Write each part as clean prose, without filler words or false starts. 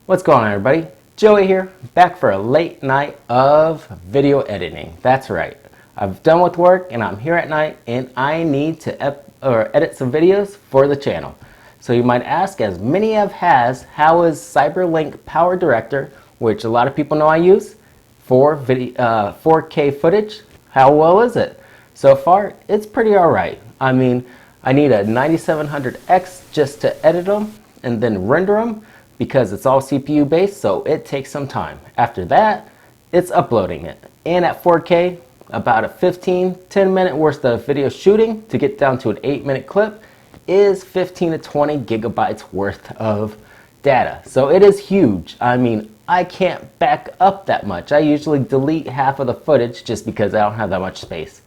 What's going on, everybody? Joey here, back for a late night of video editing. That's right. I've done with work and I'm here at night and I need to edit some videos for the channel. So you might ask, as many has, how is Cyberlink PowerDirector, which a lot of people know I use, for 4K footage? How well is it? So far, it's pretty alright. I mean, I need a 9700X just to edit them and then render them, because it's all CPU based, so it takes some time. After that, it's uploading it. And at 4K, about a 10 minute worth of video shooting to get down to an 8-minute clip is 15 to 20 gigabytes worth of data. So it is huge. I mean, I can't back up that much. I usually delete half of the footage just because I don't have that much space.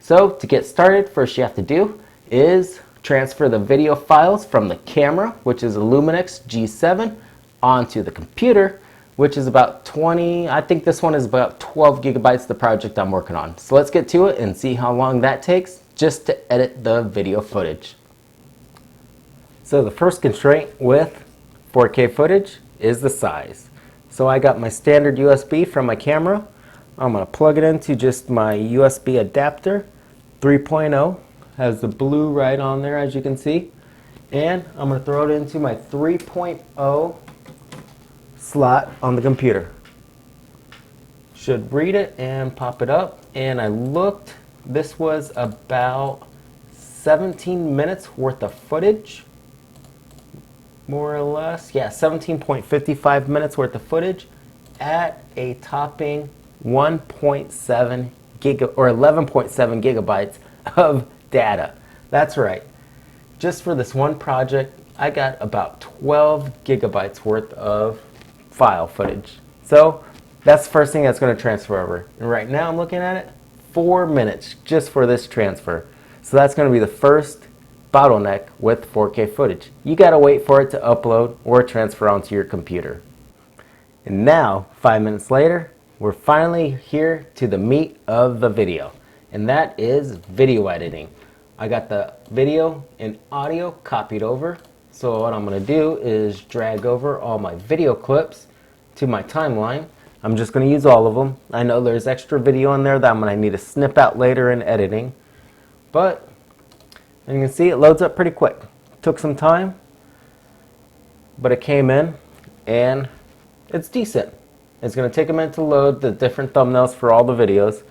So to get started, first you have to do is transfer the video files from the camera, which is a Lumix G7, onto the computer, which is about 20, I think this one is about 12 gigabytes, the project I'm working on. So let's get to it and see how long that takes just to edit the video footage. So the first constraint with 4K footage is the size. So I got my standard USB from my camera. I'm going to plug it into just my USB adapter, 3.0. Has the blue right on there, as you can see, and I'm going to throw it into my 3.0 slot on the computer. Should read it and pop it up, and I looked, this was about 17 minutes worth of footage, more or less. Yeah, 17.55 minutes worth of footage at a topping 1.7 giga or 11.7 gigabytes of data. That's right. Just for this one project, I got about 12 gigabytes worth of file footage. So that's the first thing that's going to transfer over. And right now I'm looking at it, 4 minutes just for this transfer. So that's going to be the first bottleneck with 4K footage. You got to wait for it to upload or transfer onto your computer. And now, 5 minutes later, we're finally here to the meat of the video. And that is video editing. I got the video and audio copied over. So what I'm going to do is drag over all my video clips to my timeline. I'm just going to use all of them. I know there's extra video in there that I'm going to need to snip out later in editing. But you can see it loads up pretty quick. Took some time, but it came in and it's decent. It's going to take a minute to load the different thumbnails for all the videos.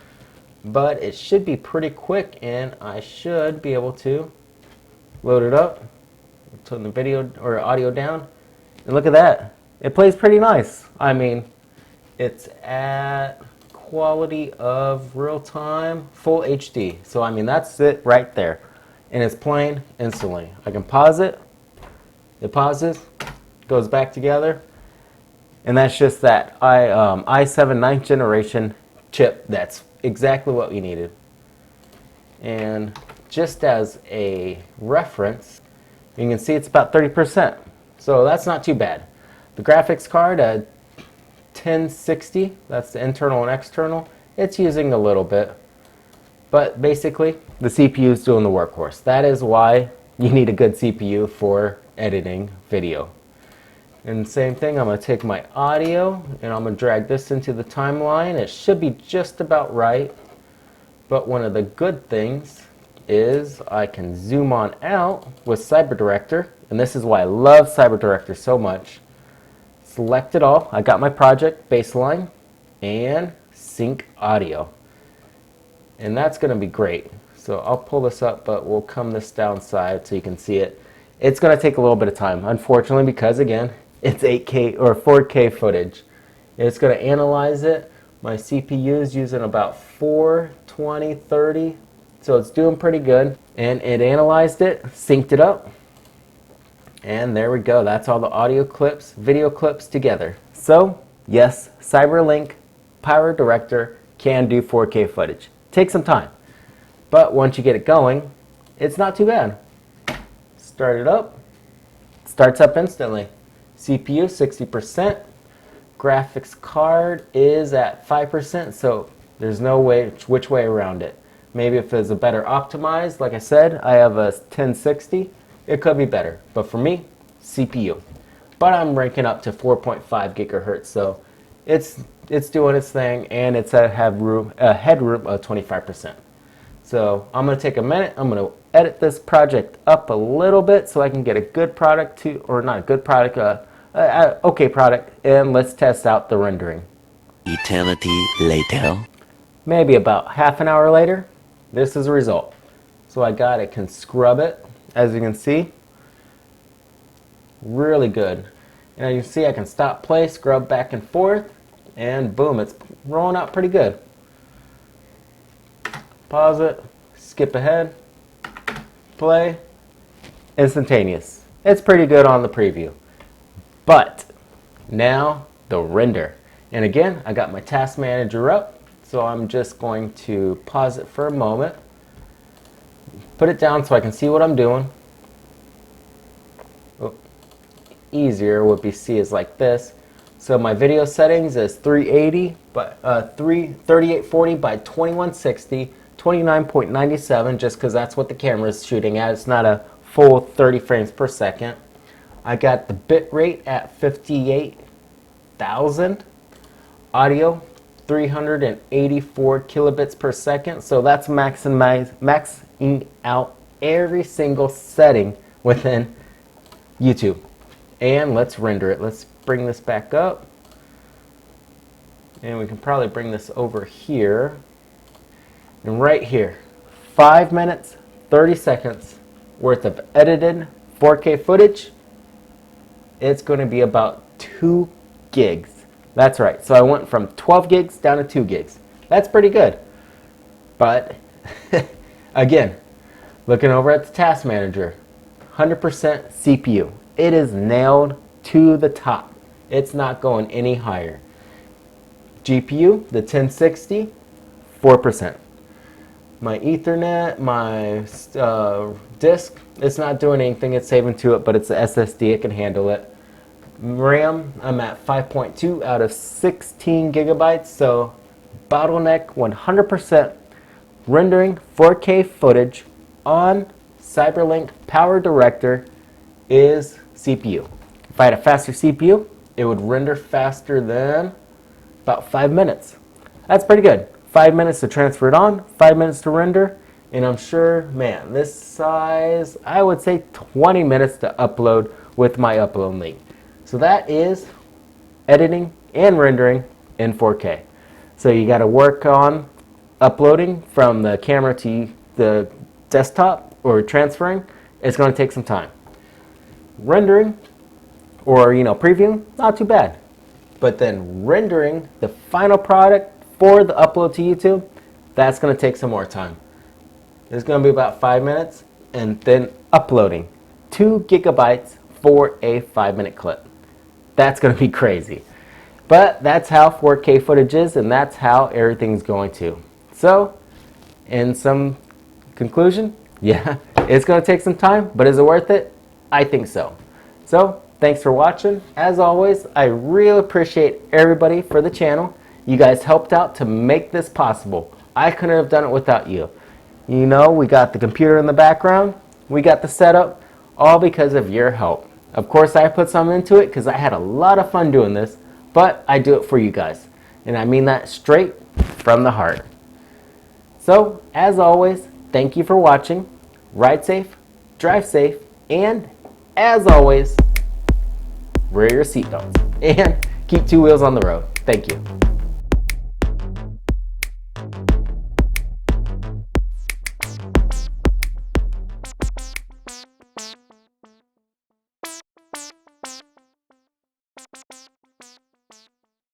But it should be pretty quick, and I should be able to load it up, turn the video or audio down, and look at that. It plays pretty nice. I mean, it's at quality of real-time full HD. So I mean, that's it right there, and it's playing instantly. I can pause it. It pauses, goes back together, and that's just that i7 9th generation chip. That's exactly what we needed. And just as a reference, you can see it's about 30%. So that's not too bad. The graphics card, 1060, that's the internal and external, it's using a little bit. But basically, the CPU is doing the workhorse. That is why you need a good CPU for editing video. And same thing, I'm going to take my audio and I'm going to drag this into the timeline. It should be just about right. But one of the good things is I can zoom on out with CyberDirector. And this is why I love CyberDirector so much. Select it all. I got my project, baseline, and sync audio. And that's going to be great. So I'll pull this up, but we'll come this downside so you can see it. It's going to take a little bit of time, unfortunately, because again, it's 8K or 4K footage. It's going to analyze it. My CPU is using about 420, 30, so it's doing pretty good. And it analyzed it, synced it up, and there we go. That's all the audio clips, video clips together. So yes, Cyberlink PowerDirector can do 4K footage. Takes some time, but once you get it going, it's not too bad. Start it up, starts up instantly. CPU 60%, graphics card is at 5%, so there's no way which way around it. Maybe if it's a better optimized, like I said, I have a 1060, it could be better. But for me, CPU. but I'm ranking up to 4.5 gigahertz, so it's doing its thing, and it's a headroom of 25%. So I'm going to take a minute. I'm going to edit this project up a little bit so I can get a good product or not a good product, okay product, and let's test out the rendering. Eternity later. Maybe about half an hour later, this is the result. So I can scrub it, as you can see. Really good. And you can see I can stop, play, scrub back and forth, and boom, it's rolling out pretty good. Pause it, skip ahead, play, instantaneous. It's pretty good on the preview. But now the render. And again, I got my task manager up, so I'm just going to pause it for a moment, put it down so I can see what I'm doing. Easier would be is like this. So my video settings is 380 by 3840 by 2160, 29.97, just because that's what the camera is shooting at. It's not a full 30 frames per second. I got the bit rate at 58,000. Audio 384 kilobits per second. So that's maxing out every single setting within YouTube. And let's render it. Let's bring this back up. And we can probably bring this over here. And right here, 5 minutes, 30 seconds worth of edited 4K footage. It's going to be about 2 gigs. That's right. So I went from 12 gigs down to 2 gigs. That's pretty good. But again, looking over at the task manager, 100% CPU. It is nailed to the top. It's not going any higher. GPU, the 1060, 4%. My Ethernet, my disk, it's not doing anything. It's saving to it, but it's the SSD. It can handle it. RAM, I'm at 5.2 out of 16 gigabytes. So bottleneck 100% rendering 4K footage on Cyberlink PowerDirector is CPU. If I had a faster CPU, it would render faster than about 5 minutes. That's pretty good. 5 minutes to transfer it on, 5 minutes to render, and I'm sure, man, this size, I would say 20 minutes to upload with my upload link. So that is editing and rendering in 4K. So you got to work on uploading from the camera to the desktop or transferring. It's going to take some time. Rendering or previewing, not too bad. But then rendering the final product for the upload to YouTube, that's going to take some more time. It's going to be about 5 minutes, and then uploading 2 gigabytes for a 5-minute clip. That's going to be crazy. But that's how 4K footage is, and that's how everything's going to. So, in some conclusion, yeah, it's going to take some time, but is it worth it? I think so. So, thanks for watching. As always, I really appreciate everybody for the channel. You guys helped out to make this possible. I couldn't have done it without you. You know, we got the computer in the background. We got the setup, all because of your help. Of course, I put some into it because I had a lot of fun doing this, but I do it for you guys. And I mean that straight from the heart. So, as always, thank you for watching. Ride safe, drive safe, and as always, wear your seatbelts and keep 2 wheels on the road. Thank you.